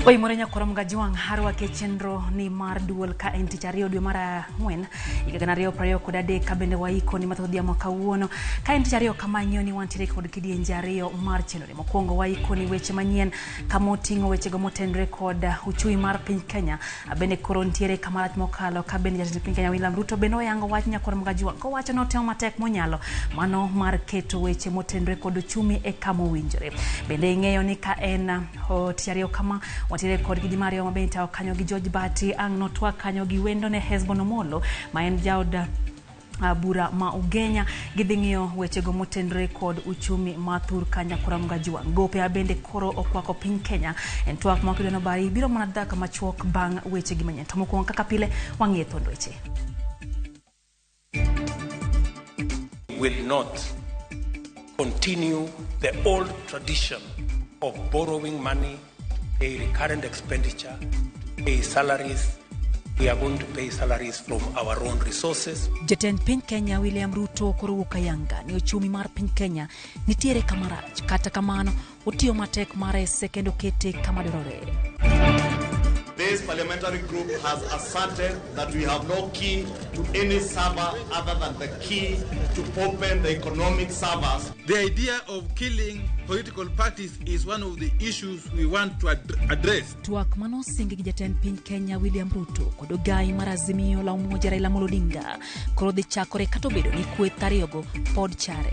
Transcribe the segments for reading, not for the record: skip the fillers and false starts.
Oi morenya koramga jiwang harwa ke chenro ni mar duol ka entichario dwe mara ngwen ikaganario prayo kodade kabende waiko ni mathodia mwaka uono ka entichario kama nyoni wantire kod kidienjario mar chenro ni mokwongo waiko ni weche manyien kamotingo weche gomotenre kod uchumi mar piny Kenya abende korontiere kamarat mokalo kabende jatend piny Kenya William Ruto beno yango wach nyakoramga jiwang ko wacho no temo matek monyalo mano mar keto weche motenre kod uchumi e kamo winjore bende ing'eyo ni ka en tichario kama watire kod gidimario mabenta kanyo gi George Bati ang notwa kanyo gi wendo ne Hezbono Molo ma en jaoda bura ma ugenya gidhing'io weche go motenre kod uchumi mathur kanya koramga jiwang gope abende koro okwako piny Kenya en twak ma kidono bari biro mana dhaka machuok bang weche gi manyien to mokwongo kaka pile wang'ie thondo weche will not continue the old tradition of borrowing money, pay recurrent expenditure, pay salaries. We are going to pay salaries from our own resources. Jatend piny Kenya William Ruto koro kayanga ni uchumi mar piny Kenya nitiere kamarach kata kamano utio matek mare sekendo kete kamadorore. This parliamentary group has asserted that we have no key to any server other than the key to open the economic servers. The idea of killing political parties is one of the issues we want to address. Tuak mano singi jatend piny Kenya William Ruto kod ogai mar Azimio la Umoja Raila Amolo Odinga koro dhi chakore kata obedo ni kweth ariyogo pod chare.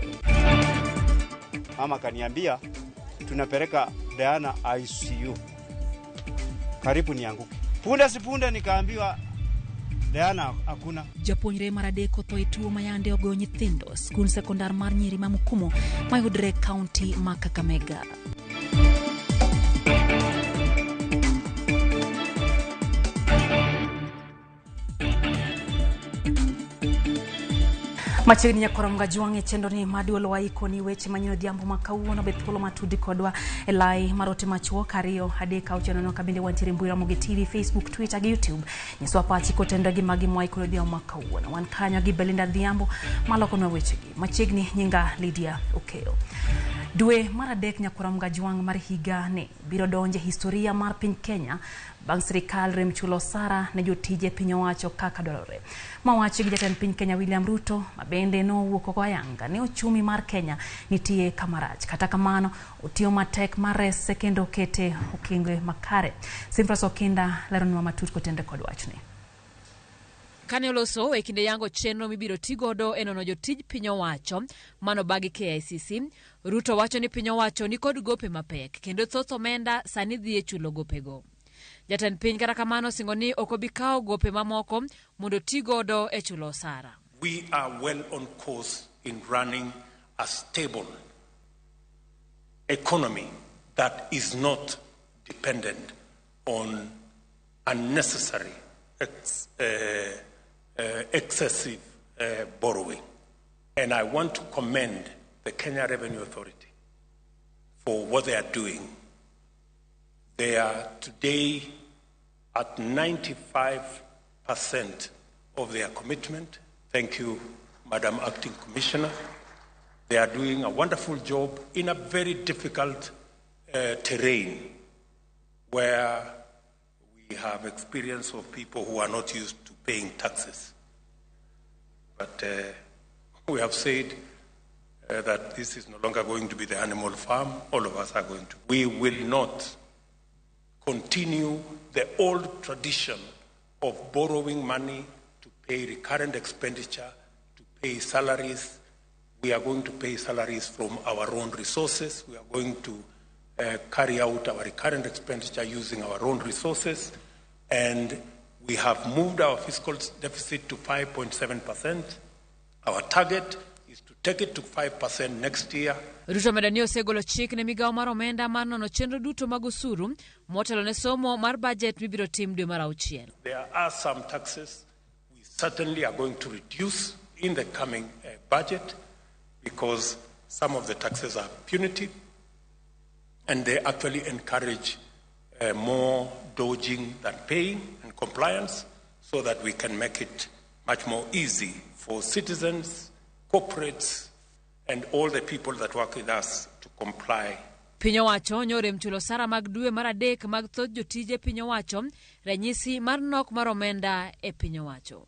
Mama kaniambia tunapeleka Diana ICU. Karibu nianguke. Punde sipunde nikaambiwa Diana hakuna. Japuonjre maradeko to ituo mayande ogo nyithindo skul sekondar mar Nyiri Mamukumo mayudre county ma Kakamega. Machiegni nyakoramga jiwang e chenro ni maduol waiko ni weche manyien odhiambo makawuono bethuolo matudi kodwa e lai marote machuok ariyo adek auchiel no kabinde wantiere mbui Ramogi TV, Facebook, Twitter gi YouTube. Nyiswa pachi kotenda gi magi mwaiko odhiambo makawuono. Wan kanyo gi Belinda Dhiambo maloko na weche gi. Machiegni nyinga Lydia Okeo. Dwe mar adek nyakoramga jiwang mar higa ne biro donje historia mar piny Kenya bang sirikal rem chulo sara ne jotije piny owacho kaka dwarore. Mawachi gi jatend piny Kenya William Ruto mabende no wuok oko ayanga ne uchumi mar Kenya nitie kamarach kata kamano utio matek mar sekendo kete okenge makare. Simfras Okinda leronwa matut kotende kod wachni. Kane oloso e kinde yango chenro mibiro tigodo enono jotij piny owacho mano bagi KICC, Ruto wacho ni piny owacho ni kod gope mapek kendo thoth omenda sani dhi e chulo gopego. Jatend piny kata kamano singo ni okobikao gope mamoko mondo tigodo e chulo osara. We are well on course in running a stable economy that is not dependent on unnecessary excessive borrowing. And I want to commend the Kenya Revenue Authority for what they are doing. They are today at 95% of their commitment. Thank you, Madam Acting Commissioner. They are doing a wonderful job in a very difficult terrain where we have experience of people who are not used to paying taxes. But we have said that this is no longer going to be the animal farm. All of us are going to. We will not continue the old tradition of borrowing money to pay recurrent expenditure, to pay salaries. We are going to pay salaries from our own resources. We are going to carry out our recurrent expenditure using our own resources. And we have moved our fiscal deficit to 5.7%. Our target is to take it to 5% next year. Ruto medanio segolo chik ne migao mar omenda mar nono chenro duto mag osuru motelo ne somo mar budget mibiro tim dwe mar auchiel. There are some taxes we certainly are going to reduce in the coming budget because some of the taxes are punitive and they actually encourage more dodging than paying and compliance so that we can make it much more easy for citizens, corporates, and all the people that work with us to comply Piny owacho nyore mchulo sara mag dwe mar adek mag thoth jotije piny owacho, ranyisi mar nok mar omenda e piny owacho.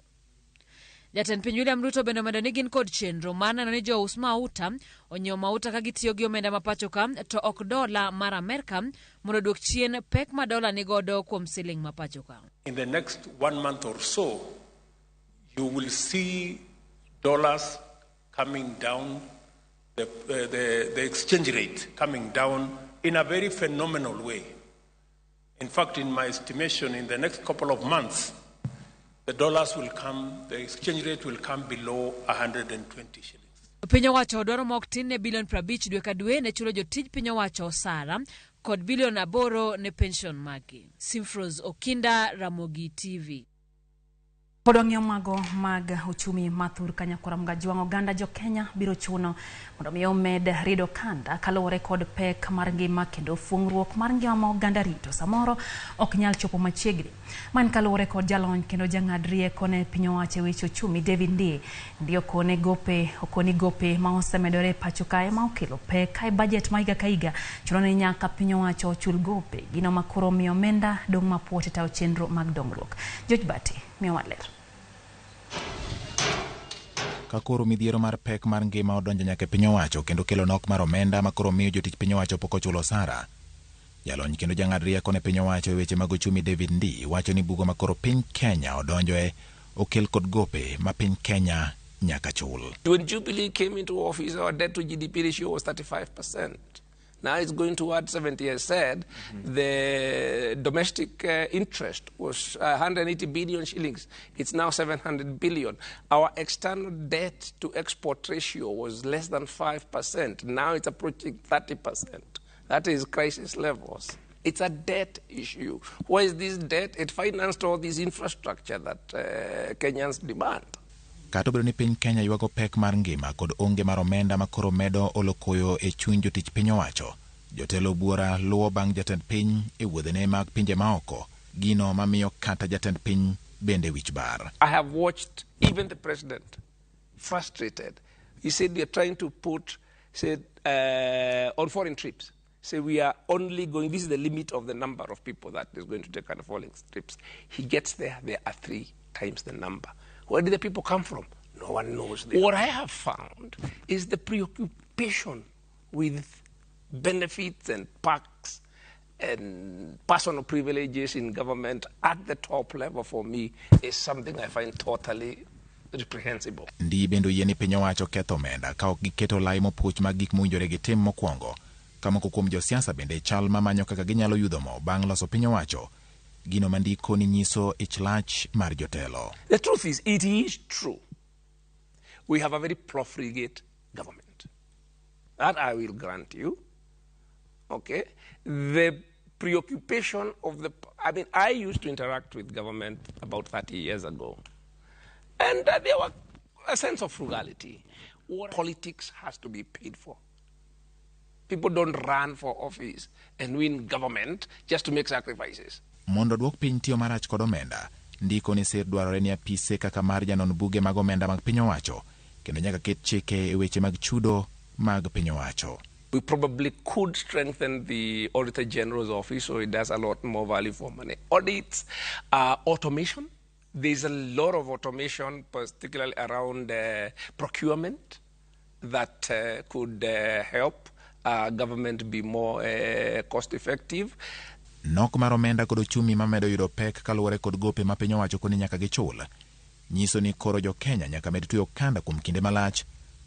Jatend piny William Ruto bende omedo ni gin kod chenro mar neno ni jous mauta onyiewo mauta ka gitiyo gi omenda ma pacho ka to ok dola mar Amerika mondo odwok chien pek ma dola ni godo kuom siling ma pacho ka. In the next 1 month or so, you will see dollars coming down, the exchange rate coming down in a very phenomenal way. In fact, in my estimation, in the next couple of months, the exchange rate will come below 120 shillings. Piny owacho dwaro mok tin ne bilion 50 dwe ka dwe ne chulo jotij piny owacho sara kod bilion 8 ne pension magi. Simfros Okinda, Ramogi TV. Pod wang'iyo mago mag uchumi mathur kanyakora mga jwang' oganda jo Kenya biro chuno mondo mi omed rido kanda kaluwore kod pek mar ngima kendo fungruok mar ngima ma oganda rito samoro ok nyal chopo machiegni. Man kaluwore kod jalony kendo jang'ad rieko ne piny owacho weche uchumi David Ndii ndio okoni gope ma osemedore pacho kae ma okelo pek kae budget ma higa ka higa chuno ni nyaka piny owacho chul gope gino makoro miyo omenda dong' mapuote tawo chenro mag dongruok. George Bati miyo waler. Kakoro midhiero mar pek mar ngima odonjo nyaka piny owacho kendo kelo nok mar omenda makoro miyo jotich piny owacho pok ochulo sara. Jalony kendo jang'ad rieko ne piny owacho e weche mag uchumi David Ndii wacho ni bugo makoro piny Kenya odonjoe okel kod gope ma piny Kenya nyaka chul. When Jubilee came into office, our debt to GDP ratio was 35%. Now it's going towards 70, as said. The domestic interest was 180 billion shillings. It's now 700 billion. Our external debt to export ratio was less than 5%. Now it's approaching 30%. That is crisis levels. It's a debt issue. Why is this debt? It financed all this infrastructure that Kenyans demand. Kato bedo ni piny Kenya yuago pek mar ngima kod onge mar omenda makoro medo olokoyo e chuny jotich piny owacho. Jotelo buora luwo bang' jatend piny e wuodhene mag pinje maoko, gino mamiyo kata jatend piny bende wich bar. I have watched even the president frustrated. He said they are trying to put on foreign trips. Say we are only going, this is the limit of the number of people that is going to take on foreign trips. He gets there are 3 times the number. Where did the people come from? No one knows. What I have found is the preoccupation with benefits and perks and personal privileges in government at the top level for me is something I find totally reprehensible. Ndii bendo yeni piny owacho ketho omenda ka ok giketo lai mopuch mag gik mowinjore gitim mokwongo. Kama kuom josiasa bende chal mamanyo kaka ginyalo yudo mo bang' loso piny owacho. Gino mandiko ni nyiso ichlach mar jotelo. The truth is, it is true. We have a very profligate government. That I will grant you. Okay? The preoccupation of I used to interact with government about 30 years ago. And there was a sense of frugality. What politics has to be paid for. People don't run for office and win government just to make sacrifices. Mondo duok piny tiyo marach kod omenda, ndiko ni sir dwarore ni apise kaka mar janon buge mag omenda mag piny owacho, kendo nyaka ket chike e weche mag chudo mag piny owacho. We probably could strengthen the Auditor General's office so it does a lot more value for money. Audits, automation. There's a lot of automation, particularly around procurement, that could help government be more cost effective. Nok mar omenda kod uchumi mamedo yudo pek kaluwore kod gope ma piny owacho koni nyaka gichul. Nyiso ni koro jo Kenya nyaka med tuyo kanda kuom kinde malach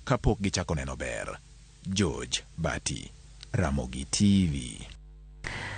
kapok gichako neno ber. George Bati, Ramogi TV.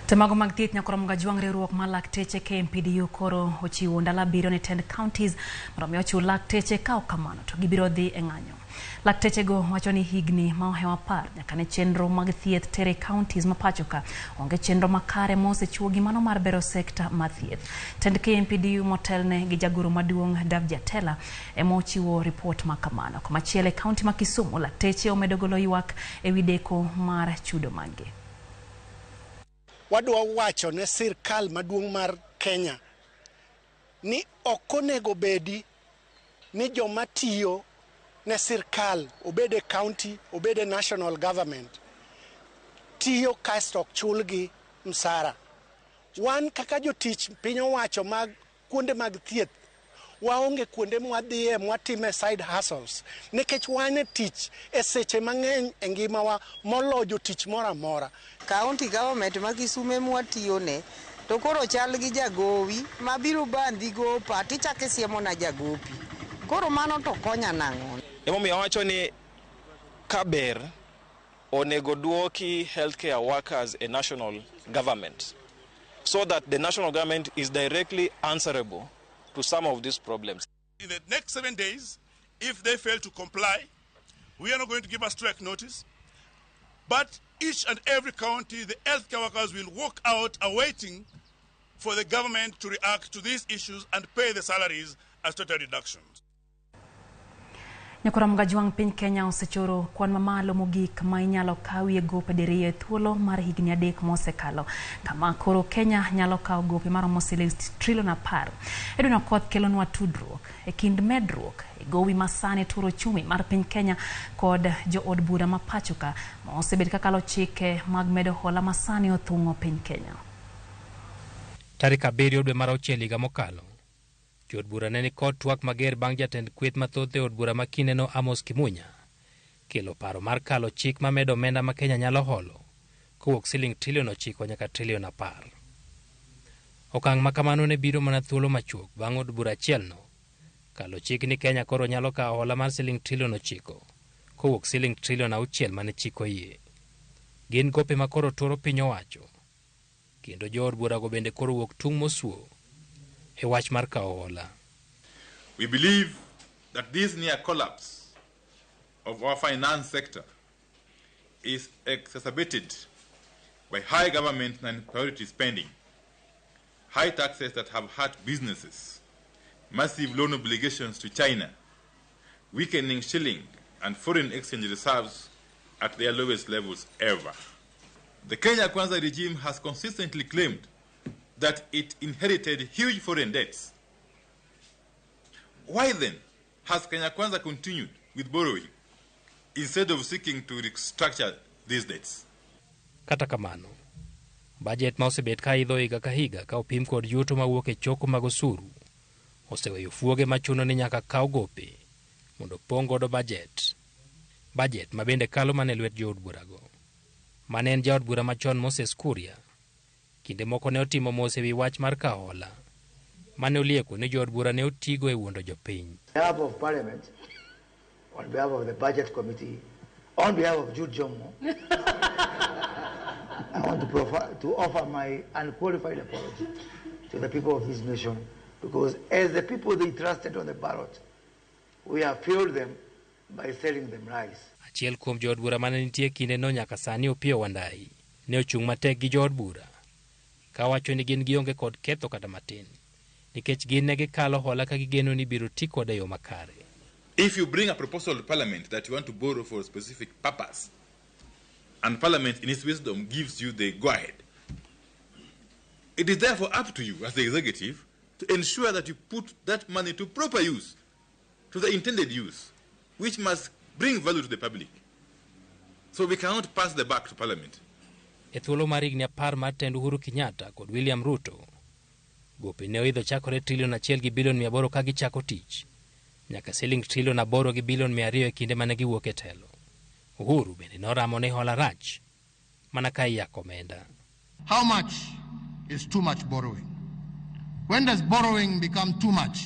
Temago mag thieth nyakoro mga jwang' riwruok mar lakteche KMPDU koro ochiwo ndalo 7 ne 10 counties mondo mi ochul lakteche ka ok kamano to gibiro dhi e ng'anyo. Lakteche go wacho ni higni ma ohewa par nyaka ne chenro mag thieth tere counties ma pacho ka onge chenro makare mosechiwo gimano mar bero sekta mar thieth. Tend KMPDU motelne gi jagoro maduong' Dav Jatela emochiwo report ma kamano. Komachielo county ma Kisumu lakteche omedo golo ywak e wideko mar chudo mage. Wadwa wacho ne sirkal maduong' mar Kenya ni okonego bedi ni joma tiyo ne sirkal obede county obede national government tiyo kasto ok chulgi msara. Wan kaka jotich piny owacho mag kuonde mag thieth waonge kuonde mwadhiye mwatime side hustles nikech wan e tich e seche mang'eny e ngimawa molo jotich moro amora. County government ma Kisume mwatiyone to koro chal gi jagowi mabiro bandhi gopa tichake siemo na jagopi. Koro mano to konya nang'o. Emomiyo awacho ni kaber onego duoki healthcare workers a national government so that the national government is directly answerable to some of these problems. In the next 7 days, if they fail to comply, we are not going to give a strike notice, but each and every county, the healthcare workers will walk out awaiting for the government to react to these issues and pay the salaries as total reductions. Nyakora mgajuang piny Kenya osechoro kwan mamalo mogik ma inyalo kawie gope diriyo thuolo mar higni 3 mosekalo. Kama koro Kenya nyalo kawo gope maromo $10 trillion. Edwina koth kelonwa tudruok e kind medruok e gowi masane turo chumi mar piny Kenya kod jo od bura ma pachoka ma osebed kakalo chike mag medo hola masane othung'o piny Kenya. Tarik 7 dwe mar 6 higa mokalo, jo od bura ne ni kod twak mager bang' jatend kweth mathoth e od bura ma kineno Amos Kimunya kelo paro mar kalo chik ma medo omenda ma Kenya nyalo holo kowuok $9 trillion nyaka $10 trillion. Okang' ma kamano ne biro mana thuolo machuok bang' od bura achielno kalo chik ni Kenya koro nyalo kawo hola mar $9 trillion kowuok $6 trillion mane chik oyie. Gin gope ma koro turo piny owacho, kendo jo od bura go bende koro wuok tung' mosuo e wach mar kawo hola. We believe that this near collapse of our finance sector is exacerbated by high government and priority spending, high taxes that have hurt businesses, massive loan obligations to China, weakening shilling and foreign exchange reserves at their lowest levels ever. The Kenya Kwanza regime has consistently claimed that it inherited huge foreign debts. Why then has Kenya Kwanza continued with borrowing instead of seeking to restructure these debts? Kata kamano, budget ma osebet ka idho higa ka higa ka opim kod yuto mawuok e choko mag osuru oseweyo fuoge machuno ni nyaka kaw gope mondo pong' godo budget ma bende kalo mane lwet jo od burago. Mane en jaod bura machon Moses Kuria kinde moko ne otimo mos ewi wach mar kawo hola mane olieko ni jo od bura ne otigo e wuondo jopiny. On behalf of Parliament, on behalf of the Budget Committee, on behalf of Jude Jomo, I want to offer my unqualified apology to the people of this nation, because as the people they trusted on the ballot, we have failed them by selling them rice. Achiel kuom jo od bura mane nitie kinde no nyaka sani Opiyo Wandayi ne ochung' matek gi jo od bura ka wacho ni gin gionge kod ketho kata matin nikech gin ne gikalo hola ka gigeno ni biro ti kod yo makare. If you bring a proposal to Parliament that you want to borrow for a specific purpose, and Parliament in its wisdom gives you the go-ahead, it is therefore up to you as the executive to ensure that you put that money to proper use, to the intended use, which must bring value to the public. So we cannot pass the buck to Parliament. E thuolo mar higni 10 mar tend Uhuru Kenyatta kod William Ruto, gope ne oidho chakore $1 trillion gi bilion 800 ka gichako tich, nyaka $8 trillion gi bilion 200 e kinde mane giwuok e telo. Uhuru bende noramo ne hola rach mana ka iyako omenda. How much is too much borrowing? When does borrowing become too much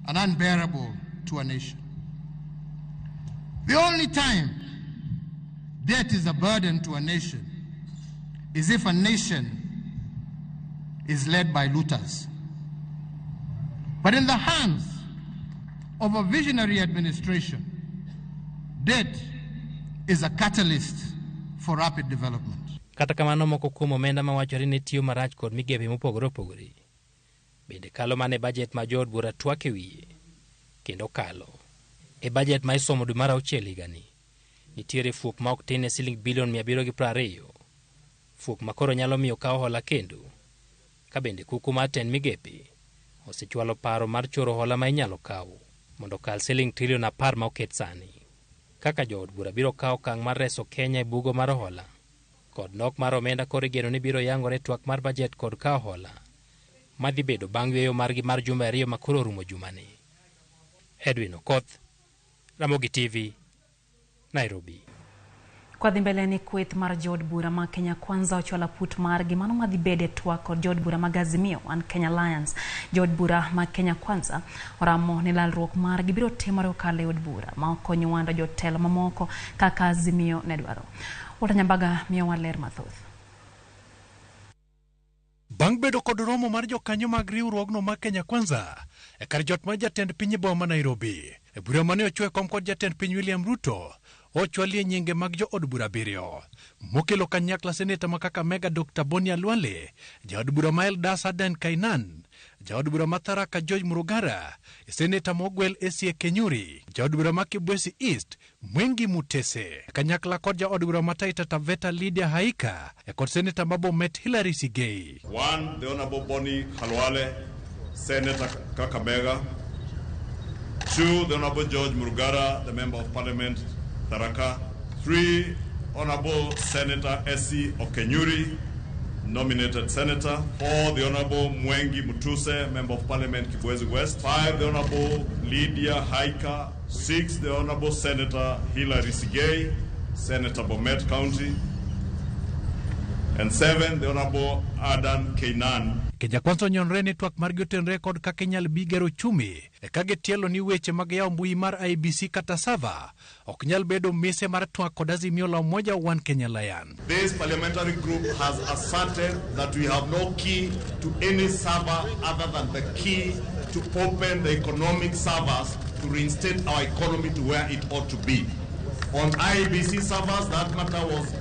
and unbearable to a nation? The only time debt is a burden to a nation is if a nation is led by looters. But in the hands of a visionary administration, debt is a catalyst for rapid development. Kata kamano moko kuom omenda ma wachore ni tiyo marach kod migepe mopogore opogore bende kalo mane budget ma jo od bura twak e wiye, kendo kalo e budget ma isomo dwe mar 6 higani nitiere fuok ma ok tin e shiling bilion 720, fuok ma koro nyalo miyo kawo hola kendo, ka bende kuku mar tend migepe osechwalo paro mar choro hola ma inyalo kawo mondo kal $10 trillion ma oket sani. Kaka jo od bura biro kawo okang' mar reso Kenya e bugo mar hola kod nok mar omenda koro igeno ni biro yangore twak mar bajet kod kawo hola madhi bedo bang' yweyo margi mar juma 2 makoro rumo jumani. Edwin Okoth, Ramogi TV, Nairobi. Kwa dhi mbele ni kweth mar Jod Bura ma Kenya Kwanza ochola put margi mano madhi bede twak kod Jod Bura mag Azimio One Kenya Alliance. Jod Bura ma Kenya Kwanza oramo ni lalruok margi biro timore okalo Jod Bura ma okonyo wando jotelo mamoko kaka Azimio ne dwaro. Walter Nyambaga miyo waler mathoth. Bang' bedo kod romo mar jokanyo mag riwruogno ma Kenya Kwanza e kar jot mar jatend piny boma Nairobi, e bura mane ochwe kom kod jatend piny William Ruto ochwalie nyinge mag jo od bura 7 mokelo kanyakla seneta makaka Mega Dr. Bonia Lwale, jaod bura ma Eldas Aden Kainan, jaod bura ma Tharaka George Murugara, seneta mogwel Esie Kenyuri, jaod bura ma Kibwesi East Mwengi Mutese, kanyakla kod jaod bura ma Taita Taveta Lydia Haika kod seneta ma Bomet Hilary Sigei. 1, the Honorable Boni Khalwale, Senator Kakamega. 2, the Honorable George Murugara, the Member of Parliament, Tharaka. 3, Honorable Senator Essie Okenyuri, nominated Senator. 4, the Honorable Mwengi Mutuse, Member of Parliament, Kibwezi West. 5, the Honorable Lydia Haika. 6, the Honorable Senator Hilary Sigei, Senator Bomet County. And 7, the Honorable Adan Kainan. Kenya Kwanza nyonre ni twak mar gotenre kod kaka nyal bigero chumi kage tielo ni weche mag yawo mbui mar IBC kata sava ok nyal bedo mise mar twak kod Azimio la Umoja One Kenya Alliance. This parliamentary group has asserted that we have no key to any server other than the key to open the economic servers to reinstate our economy to where it ought to be. On IBC servers, that matter was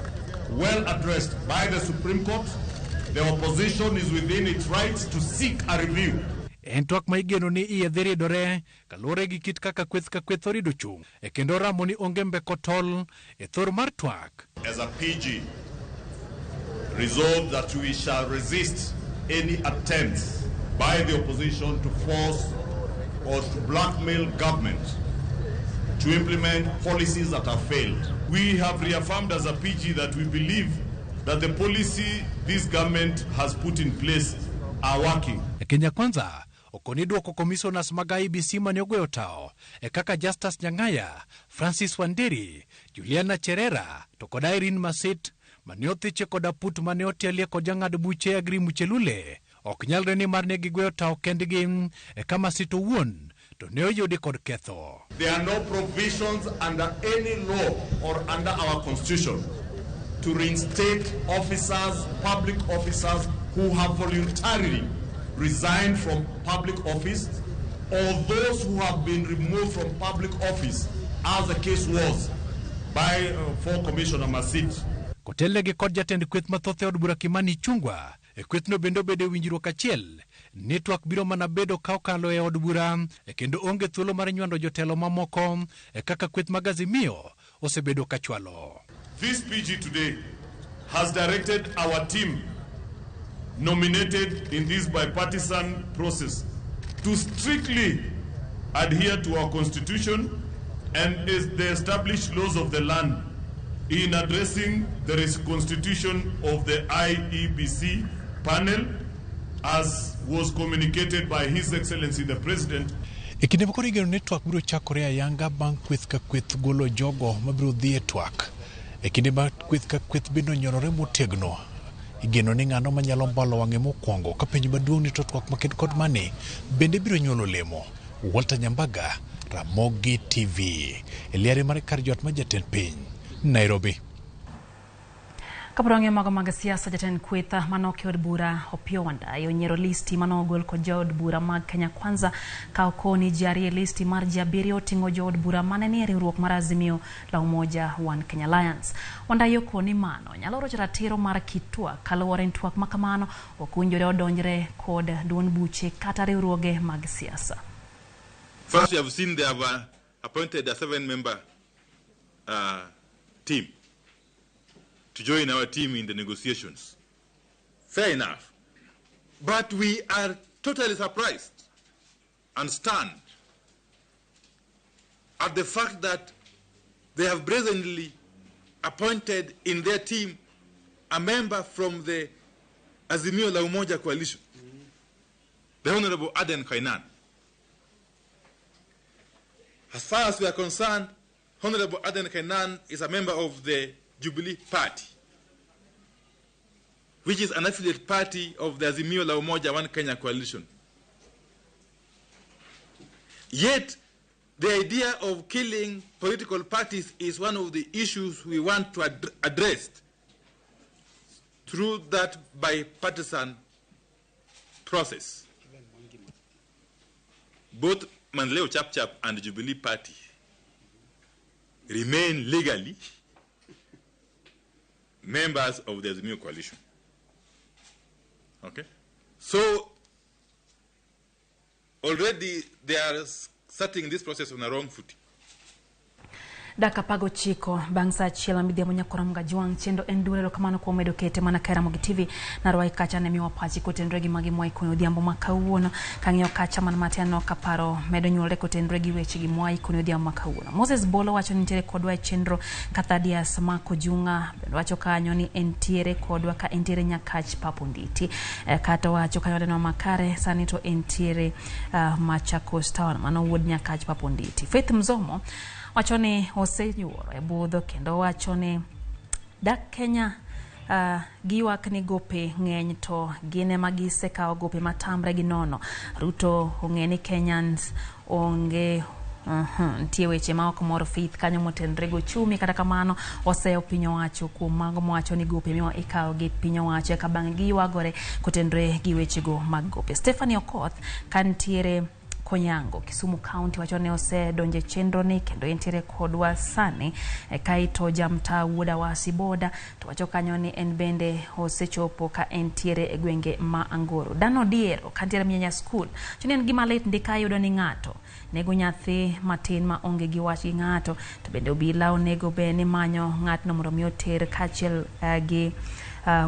well addressed by the Supreme Court. The opposition is within its rights to seek a review. En twak ma igeno ni iye dhi ridore kalure gi kit kaka kweth ka kweth orido chung kendo ramo ni onge mbeko tol thor mar twak. As a PG, resolved that we shall resist any attempts by the opposition to force or to blackmail government to implement policies that have failed. We have reaffirmed as a PG that we believe that the policy this government has put in place are working. Kenya Kwanza okoni duoko commissioners mag IBC mane ogweyo tao kaka Justus Nyang'aya, Francis Wanderi, Juliana Cherera to kod Irene Masit mane othiche kod aput mane otialie kod jang'ad buche Agri Muchelule ok nyalre ni mar ne gigweyo tao kendgi kama Sito wuon to ne oyudi kod ketho. There are no provisions under any law or under our constitution to reinstate officers, public officers who have voluntarily resigned from public office or those who have been removed from public office, as the case was by for Commissioner Masit. Kotele gi kod jatend kweth mathoth od bura Kimani Chungwa kweth no bendo bede winjruok achiel network biro mana bedo ka okalo e od bura kendo onge thuolo mar nywando jotelo mamoko kaka kweth mag Azimio osebedo kachwalo. This PG today has directed our team nominated in this bipartisan process to strictly adhere to our constitution and the established laws of the land in addressing the constitution of the IEBC panel as was communicated by His Excellency the President. Ikinde mokoro igeno ni twak biro chakore ayanga bang' kweth ka kweth golo jogo mabiro dhi e twak. Ikinde ma kweth ka kweth bendo nyorore motegno igeno ni ng'ano manyalo mbalo wang'e mokwongo ka penj maduong' ni to twak maked kod mane bende biro nyuolo lemo. Walter Nyambaga, Ramogi TV, eliare mar kar jot ma jatend piny Nairobi. Kaporange mago mag siasa jatend kwetha manoke od bura Opiyo Wandayi onyiero listi manogol kod jood bura mag Kenya Kwanza ka okoni jarie listi mar ji 7 oting'o jood bura mane ni riwruok mar Azimio la Umoja One Kenya Alliance. Wandayi okoni mano nyalo rocho ratiro mar kitwa kaluwore ni twak makamano okunjore odonjre kod duond buche kata riwruoge mag siasa. First, we have seen they have appointed a 7-member team to join our team in the negotiations. Fair enough. But we are totally surprised and stunned at the fact that they have brazenly appointed in their team a member from the Azimio la Umoja coalition, the Honorable Aden Kainan. As far as we are concerned, Honorable Aden Kainan is a member of the Jubilee Party, which is an affiliate party of the Azimio la Umoja One Kenya coalition. Yet, the idea of killing political parties is one of the issues we want to address through that bipartisan process. Both Manleo Chap Chap and the Jubilee Party remain legally members of the Azimio coalition. Okay? So, already they are starting this process on a wrong footing. Daka pago chiko bangsa chiela media munya koramga juang chendo endurero kamano kwa medo kete mana kaira Ramogi TV na rwai kacha ne miwa pachi kotendregi magi mwai kuno diambo makauono kangyo kacha mana matiano kaparo medo nyuole kotendregi weche gi mwai kuno diambo makauono. Moses Bolo wacho nitere kodwa chendro katadia samako junga wacho kanyo ni entiere kodwa ka entiere nyakach papunditi kata wacho kanyo no makare sanito entiere Machakos town mano wood nyakach papunditi. Faith Mzomo wachone ose nyuoro e budho kendo wachone dak Kenya giwak ni gope ng'eny to gine magise kao gope matamre gi nono. Ruto ong'eni Kenyans onge ntie weche ma ok moro Faith kanyo motendre go chumi kata kamano oseo piny owacho kuom mago mowacho ni gope miwa ikao gi piny owacho ka bang' giwagore kotendre gi weche go mag gope. Stephanie Okoth kantiere Konyango, Kisumu County wachone ose donje chendro ni kendo entiere kodwa sani kaito jamta wuda wasi boda to wacho kanyo ni en bende ose chopo ka entiere egwenge ma Angoro. Dano Diero kantiere Mnyanya School chuni en gima lit ndika yudo ni ng'ato nego nyathi matin ma onge gi wach gi ng'ato to bende obila onego beni manyo ng'atno mondo mi oter kachiel gi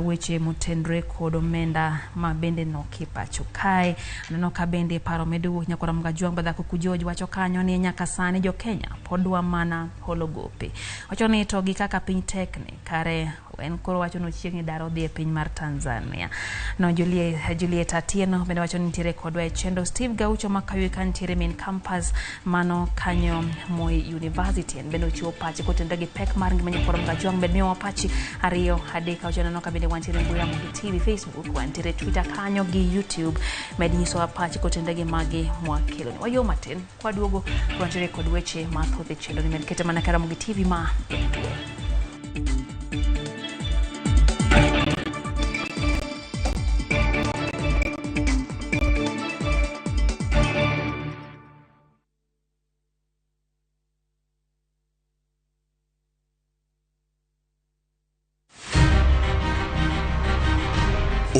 weche motendre kod omenda ma bende no kipacho kae neno ka bende paro medu nyakora mga juang badhako kujoji wacho kanyo ni nyaka sani jo Kenya podwa mana hologope wacho ni to gi kaka piny tekni kare en koro wacho no chiegni daro dhi e piny mar Tanzania. No Juliet Atieno bende wacho ni nitiere kodwa e chendo. Steve Gaucho makayo kantiere main campus mano kanyo Moi University en bende ochiwo pachi kotenda gi pek mar ngima nyakora mga juang bende miwa pachi ariyo adeka wacho no ka bende wantiere mbui Ramogi TV, Facebook, wantiere Twitter kanyo gi YouTube med nyiso apachi kotenda gi magi mwakelo. Wayo matin kwa duogo wantiere kod weche mathoth e chendo ni med kete mana ka Ramogi TV ma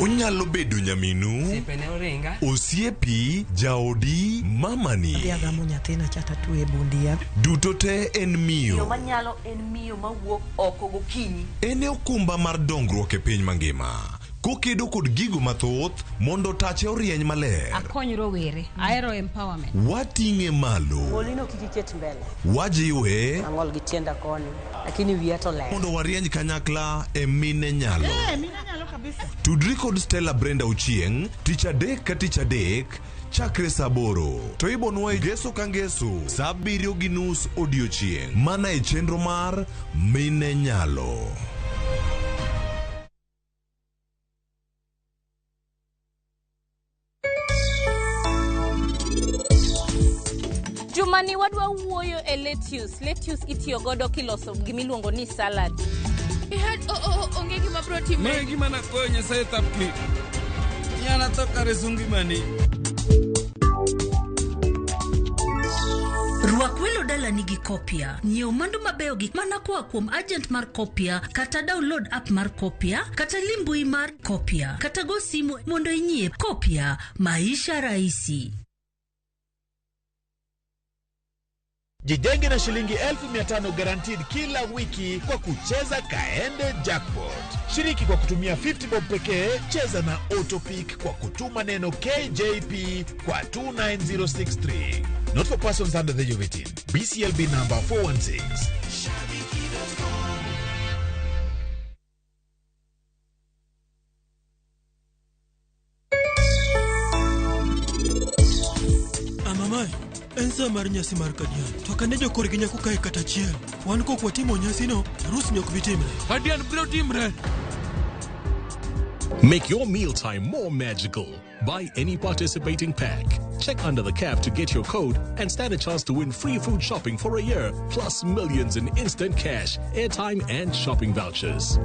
Onyalo bedo nyaminu, osiepi, jaodi, mamani. Diagamo nyathina chata tuwe bundia. Duto te en miyo. Yo manyalo en miyo mawuok oko gokinyi. Ene okumba mar dongruok e piny mangima. Kokedo kod gigo mathoth mondo tache orieny maler. Akony rowere, aero empowerment. Wating'e malo. Molino kikiket mbele. Wajiwe. Ang'ol gi tienda koni, lakini wiya to ler. Mondo warieny kanyakla e mine nyalo. Mine nyalo kabisa. Tudri kod Stella Brenda Ochieng, tich adek ka tich adek, chakre saa 8. To ibonwa ngeso ka ngeso, saa 7:30 odiochieng'. Mana e chenro mar mine nyalo. Jumani wadwa wuoyo e lettuce. Lettuce itiyo godo kiloso gimiluongo ni salad. Onge gima bro timo. Ne gima na koyo Nyasaye tapni. Yana to kare sungi mani. Rwak welo dala nigi Kopia. Nyiew mwandu mabeyo gik mana koa kuom agent mar Kopia kata download app mar Kopia kata limbui mar Kopia kata go simu mondo inyie Kopia, maisha rahisi. Jijenge na shilingi 1500 guaranteed kila wiki kwa kucheza Kaende Jackpot. Shiriki kwa kutumia 50 bob pekee, cheza na Autopic kwa kutuma neno KJP kwa 29063. Not for persons under the age of 18. BCLB number 416. Mae, en sa mar nyasi mar Kadian. To kane jokor gi nyako kae kata chiel. Wan ko kwatimo nyasi no, arus nyok bitimre. Kadian bro timre. Make your mealtime more magical. Buy any participating pack. Check under the cap to get your code and stand a chance to win free food shopping for a year, plus millions in instant cash, airtime, and shopping vouchers.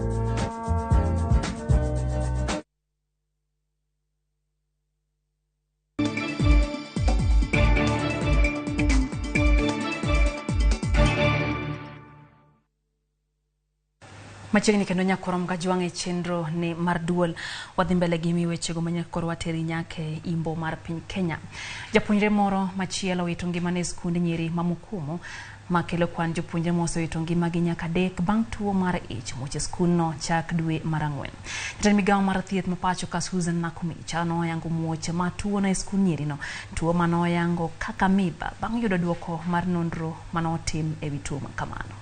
Machiegni kendo nyakoro mgajuang' chenro ni mar duol wadhi mbele gi weche go manyakoro wateri nyake imbo mar piny Kenya. Japuonjre moro machielo wito ngimane skunde nyiri mamukumo makelo kwan jopuonjre mosewito ngimagi nyaka dek bang' tuo mar ich moche skunno chak dwe mar Ang'wen. Jatend migawo mar thieth ma pacho ka Susan Nakumicha noyango muoche ma tuo na skund nyiri no, tuo manoyango kaka miba bang' yudo duoko mar nonro manotim ewi tuo kamano.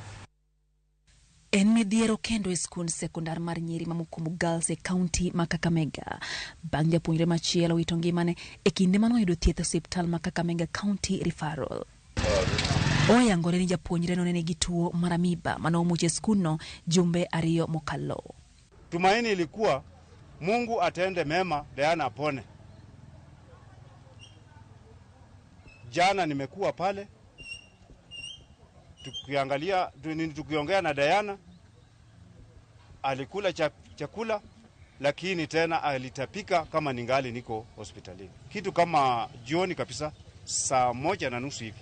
En midhiero kendo e skund sekondar mar nyiri mamukumo Girls e kaunti ma Kakamega. Bang' japuonjre machielo wito ngimane e kinde manoyudo thieth e osiptal ma Kakamega County Referral. Oyangore ni japuonjre no nigi tuo mar amiba manomuoche skundno jumbe 2 mokalo. Tumaini ilikuwa Mungu atende mema, Diana apone. Jana nimekuwa pale tukiongea na Diana, alikula chakula lakini tena alitapika kama ningali niko hospitalini. Kitu kama jioni kabisa saa 1:30 hivi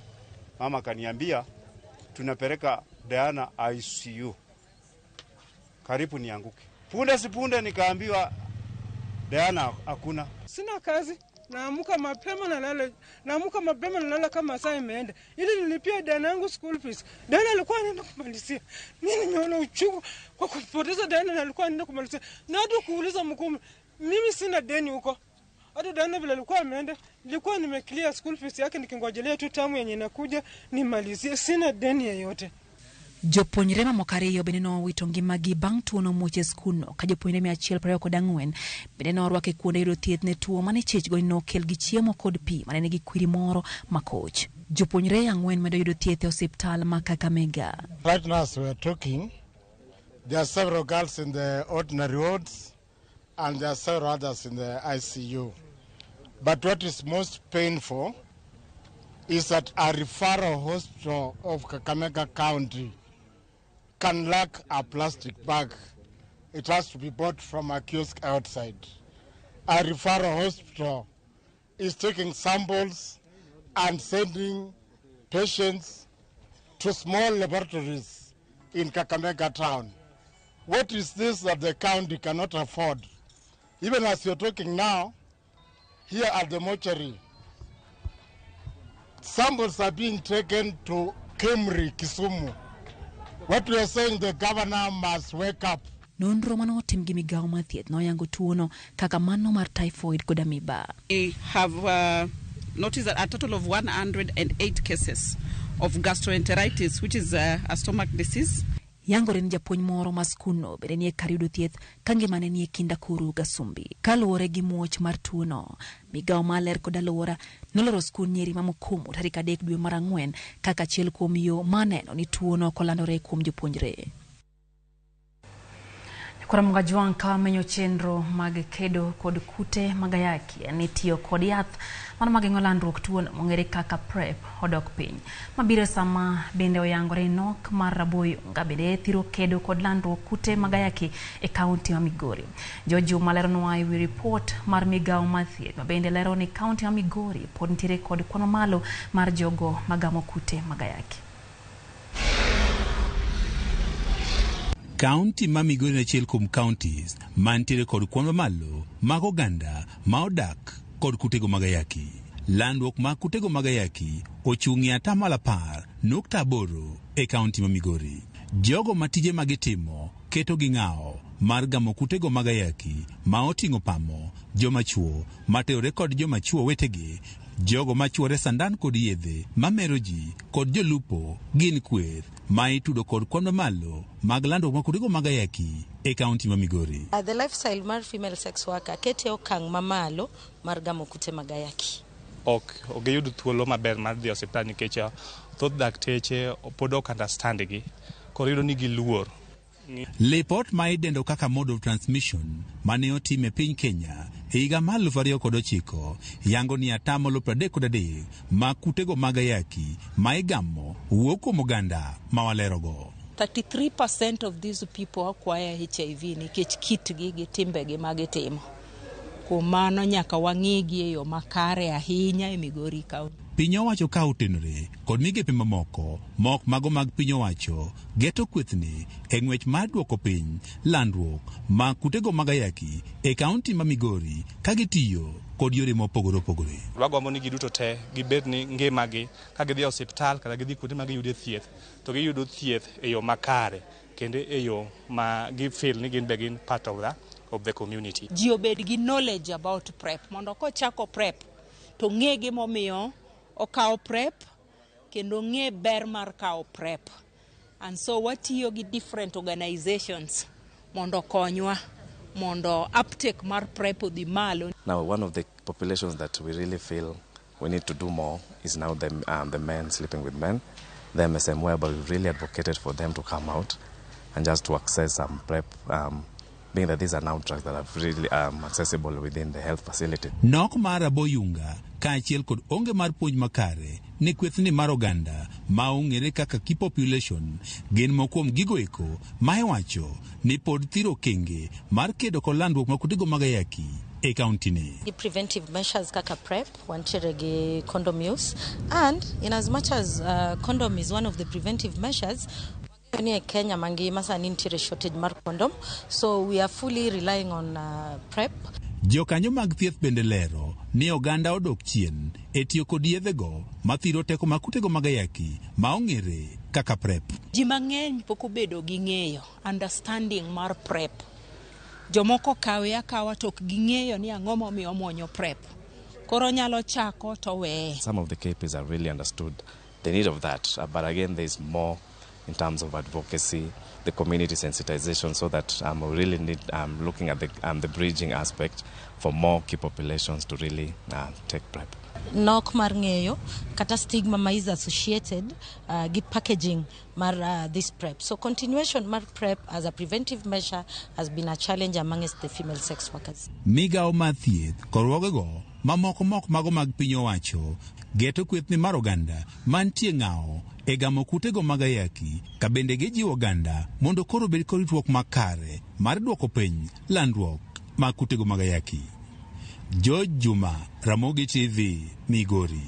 mama kaniambia tunapeleka Diana ICU, karibu nianguke. Punde sipunde nikaambiwa Diana hakuna. Sina kazi. Naamuka mapema nalala kama saa imeenda. Ili nilipia Diana yangu school fees. Diana alikuwa anaenda kumalizia. Mimi nimeona uchungu kwa kupoteza Diana na alikuwa anaenda kumalizia. Na hata kuuliza mkuu, mimi sina deni huko. Hata Diana vile alikuwa ameenda, nilikuwa nimeclear school fees yake nikingojelea tu tamu yenye inakuja nimalizie, sina deni yoyote. Jopuonjre mamokariyo bende nowito ngimagi bang' tuo no muoche skundno ka jopuonjre 124 bende norwake kuonde yudo thieth ne tuo mane chechgo nokel gi chiemo kod pi mane nigi kwiri moro makoch. Jopuonjre 4 medo yudo thieth e osiptal ma Kakamega. Right now as we are talking, there are several girls in the ordinary wards and there are several others in the ICU. But what is most painful is that a referral hospital of Kakamega County can lack a plastic bag. It has to be bought from a kiosk outside. A referral hospital is taking samples and sending patients to small laboratories in Kakamega town. What is this that the county cannot afford? Even as you're talking now, here at the mortuary, samples are being taken to Kemri, Kisumu. What we are saying, the governor must wake up. Nonro manotim gi migawo mar thieth noyango tuono kaka mano mar typhoid kod amiba. We have noticed that a total of 108 cases of gastroenteritis, which is a stomach disease. Yangore ni japuonj moro ma skundno bende nie kar yudo thieth ka ngimane nie kinda kuru Gasumbi. Kaluwore gi muoch mar tuono, migawo maler kod alwora noloro skund nyiri mamukumo tarik 3 dwe mar Ang'wen kaka achiel kuom yo maneno ni tuono kolandore kuom jopuonjre. Kora mgajuang' ka menyo chenro mag kedo kod kute magayaki ni tiyo kod yath mano mageng'o landruok tuono mong'ere kaka PrEP odok piny. Mabiro sama bende oyangore nok mar Raboyo nga bende thiro kedo kod landruok kute magayaki e kaunti ma Migori. Joju malero nwa wi report mar migawo mar thieth ma bende lero ni kaunti ma Migori pod nitiere kod kwano malo mar jogo magamo kute magayaki. County ma Migori na achiel kuom counties mantiere kod kwan malo mag oganda ma odak kod kutego magayaki. Landruok mag kutego magayaki ochung'ie 10.8% e county ma Migori. Jogo matije magitimo keto gi ng'ao mar gamo kutego magayaki ma oting'o pamo, joma chuo, mateore kod joma chuo wetegi, jogo machuore sandan kod yedhe, mamero ji kod jolupo gin kweth ma itudo kod kwan malo mag landruok mag kutego magayaki e kaunti ma Migori. The lifestyle mar female sex worker kete okang' mamalo mar gamo kute magayaki. ok giyud thuolo maber mar dhi osiptal nikech thoth dakteche pod ok understand gi, koro yudo ni giluor. Lipot ma idendo kaka mode of transmission mane otim e piny Kenya e higa mar 2009 yango ni 33% ma kutego mag ayaki ma igamo wuok kuom oganda ma walerogo. 33% of these people acquire HIV nikech kitgi gi timbegi magitimo. Kuom mano nyaka wang'igi e yo makare ahinya e Migori County. Piny owacho ka otenore kod migepe mamoko mok mago mag piny owacho geto kwethni e ng'wech mar duoko piny landruok ma kutego mag ayaki e kaunti ma Migori ka gitiyo kod yore mopogore opogore. Wagombo ni giduto te gibed ni ngimagi ka gidhi osiptal kata gidhi kuonde ma giyude thieth to giyudo thieth e yo makare kendo e yo ma gifeel ni gin be gin part of the community. Ji obed gi knowledge about PrEP mondo kochako PrEP to ng'e gimomiyo okawo PrEP kendo ng'e ber mar kawo PrEP. And so watiyo gi different organizations mondo konywa mondo uptake mar PrEP odhi malo. Now one of the populations that we really feel we need to do more is now the men sleeping with men. The MSM, whereby we really advocated for them to come out and just to access some PrEP, being that these are now drugs that are really accessible within the health facility. Nok mar aboyunga kaachiel kod onge mar puonj makare ni kwethni mar oganda ma ong'ere kaka key population gin mokuom gigo eko ma iwacho ni pod thiro kenge mar kedo kod landruok ma kutego mag ayaki e kaunti ni. The preventive measures kaka PrEP, wantiere gi condom use, and in as much as condom is one of the preventive measures, in Kenya mangima sani nitiere shortage mar condom, so we are fully relying on PrEP. Jokanyo mag thieth bende lero ni oganda odok chien e tiyo kod yedhego mathiro teko ma kutego mag ayaki ma ong'ere kaka PrEP. Ji mang'eny pok obedo gi ng'eyo understanding mar PrEP. Jomoko kawe akawa to ok ging'eyo ni ang'o momiyo muonyo PrEP. Koro nyalo chako to weye. Some of the KPs are really understood the need of that, but again there is more in terms of advocacy, the community sensitization, so that we really need looking at the bridging aspect for more key populations to really take PrEP. Nok mar ng'eyo kata stigma ma is associated gi packaging mar this PrEP. So continuation mar PrEP as a preventive measure has been a challenge amongst the female sex workers. Migao mar thieth korwogego mamoko mok mago mag piny owacho geto kwethni mar oganda mantie ng'ao e gamo kutego mag ayaki ka bende gijiwo oganda mondo koro bed kod ritruok makare mar duoko piny landruok mag kutego mag ayaki. George Juma, Ramogi TV, Migori.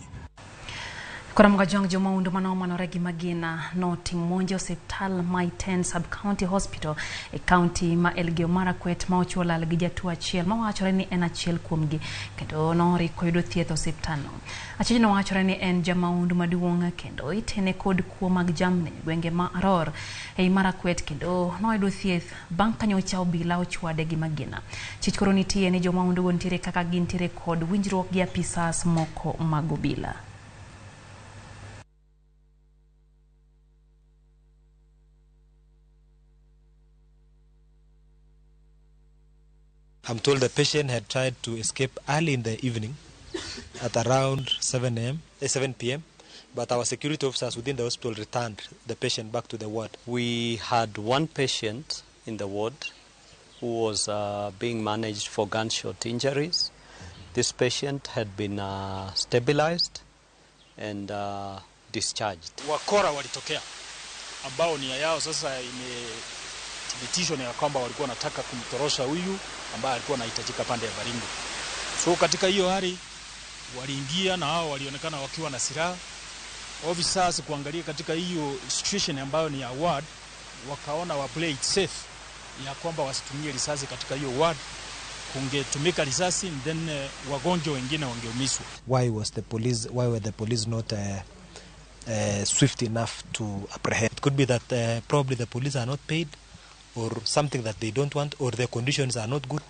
Kora mga jong jo maundu manore gi magina no timonjo osiptal Manyien Sub-County Hospital e county ma Elgeyo Marakwet ma ochuola gi jatuo achiel ma wachore ni en achiel kuomgi kendo no riko yudo thieth osiptalno. Achiel no wachore ni en jamaundu maduong' kendo itene kod kuo mag jamni gwenge ma Aror e Marakwet kendo no yudo thieth bang' kanyo cha obila ochwade gi magina. Chich koro nitie ni jomaundu gontiere kaka gintiere kod winjruok gi apisas moko mag obila. I'm told the patient had tried to escape early in the evening at around 7 p.m. But our security officers within the hospital returned the patient back to the ward. We had one patient in the ward who was being managed for gunshot injuries. This patient had been stabilized and discharged. Wakora walitokea ambao nia yao sasa imethibitishwa ni kwamba walikuwa wanataka kumtorosha huyu ambaye alikuwa anahitajika pande ya Baringo. So katika hiyo hali waliingia na hao walionekana wakiwa na silaha. Officers kuangalia katika hiyo situation ambayo ni ya ward, wakaona wa play it safe ya kwamba wasitumie risasi katika hiyo ward, kungetumika risasi and then wagonjwa wengine wangeumizwa. Why were the police not swift enough to apprehend? It could be that probably the police are not paid, or something that they don't want, or their conditions are not good.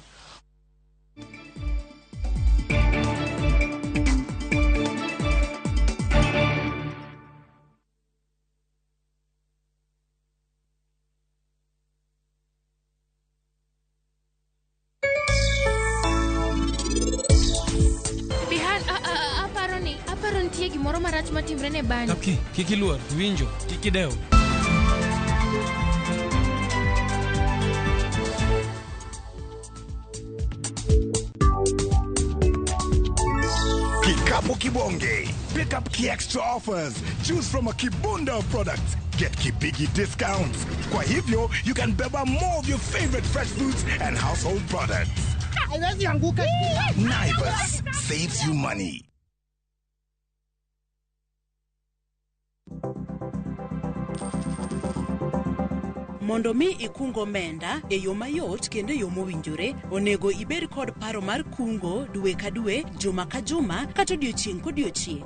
We had a gimoro marach matimre ne bani. Kapki, kikiluor, winjo, kikideo. Kikapu Kibonge. Pick up key extra offers. Choose from a Kibunda of products. Get Kibigi discounts. Kwa hivyo, you can beba more of your favorite fresh foods and household products. Naivas saves you money. Mondo mi ikungo menda e yo mayot kendo yo mowinjore, onego ibed kod paro mar kungo dwe ka dwe, juma ka juma, kata odiochieng' kodiochieng'.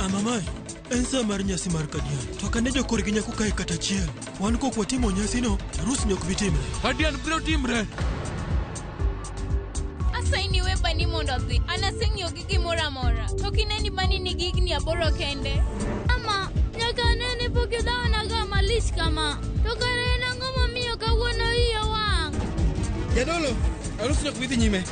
Amamai, ensa mar nyasi mar Kadian. To kane jokorgi nyako kae kata chiel. Wan ko kwatimo nyasi no, arus nyok bitimre. Kadian biro timre. Asaini we bani mondo dhi. Anaseng'iyo gi gimoro amora. To kineni bani ni gigni aboro kende. Ama, nyaka nene pokidhaona ga malich kama. To kare nango mamiyo kawuono iya wang'. Jadolo, arus nyok bidhi nyime.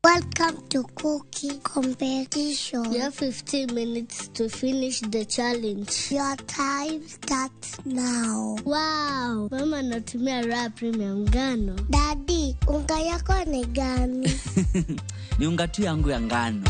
Welcome to cooking competition. You have 15 minutes to finish the challenge. Your time starts now. Wow! Mama natumia raha premium ngano. Daddy, unga yako ni gani? Ni unga tu yangu ya ngano.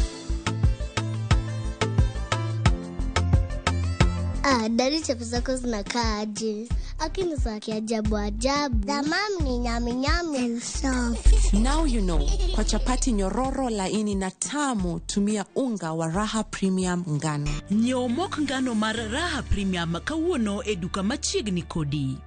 Daddy chapu zako zinakaa aje? Akini za kiajabu ajabu. The mom ni nyami nyami and soft. Now you know. Kwa chapati nyororo laini na tamu, tumia unga wa Raha Premium ngano. Nyiew mok ngano mar Raha Premium kawuono e duka machiegni kodi.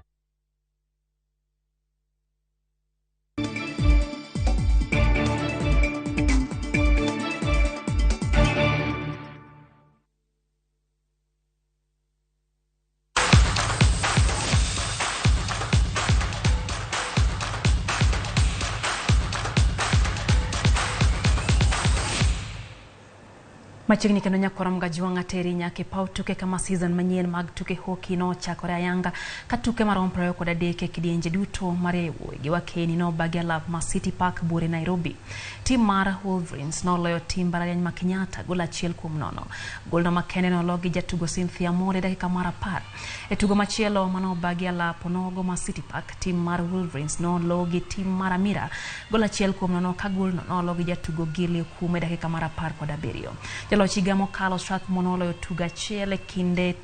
Machiegni kendo nyakoram gajuanga teri nyake pau tuke kama season manyien mag tuke hoki no chakore ayanga ka tuke marom prayo koda deke kidienje duto marewo giwa keni no bagela ma City Park bure Nairobi. Team mar Wolverines no loyo team baragany makinyata gola chiel kuom nono. Gol no makene no logi jatugo Cynthia More dakika mara par. E tugo machielo mano bagela ponogo ma City Park team mar Wolverines no logi team mara Mira gola chiel kuom nono ka gol no logi jatugo Gili kume dakika mara par koda berio. Chigamo Carlos Strathmore loyo tuga chiele kinde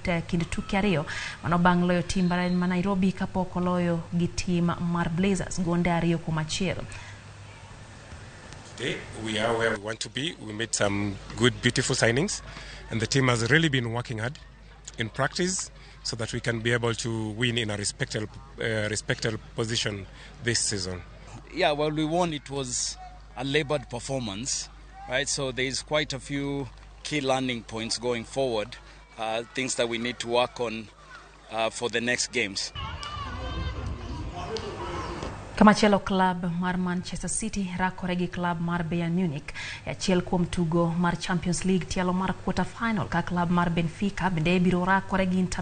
tuke ariyo mano bang' loyo team bara ma Nairobi kapoko loyo gi team mar Blazers gonde ariyo kuom achiel. Today we are where we want to be. We made some good, beautiful signings, and the team has really been working hard in practice so that we can be able to win in a respectable position this season. Yeah, well, we won. It was a labored performance, right? So there is quite a few key learning points going forward, things that we need to work on for the next games. Kamachielo club mar Manchester City rakore gi club mar Bayern Munich e achiel kuom tugo mar Champions League tielo mar quarter final ka club mar Benfica bende biro rakore gi Inter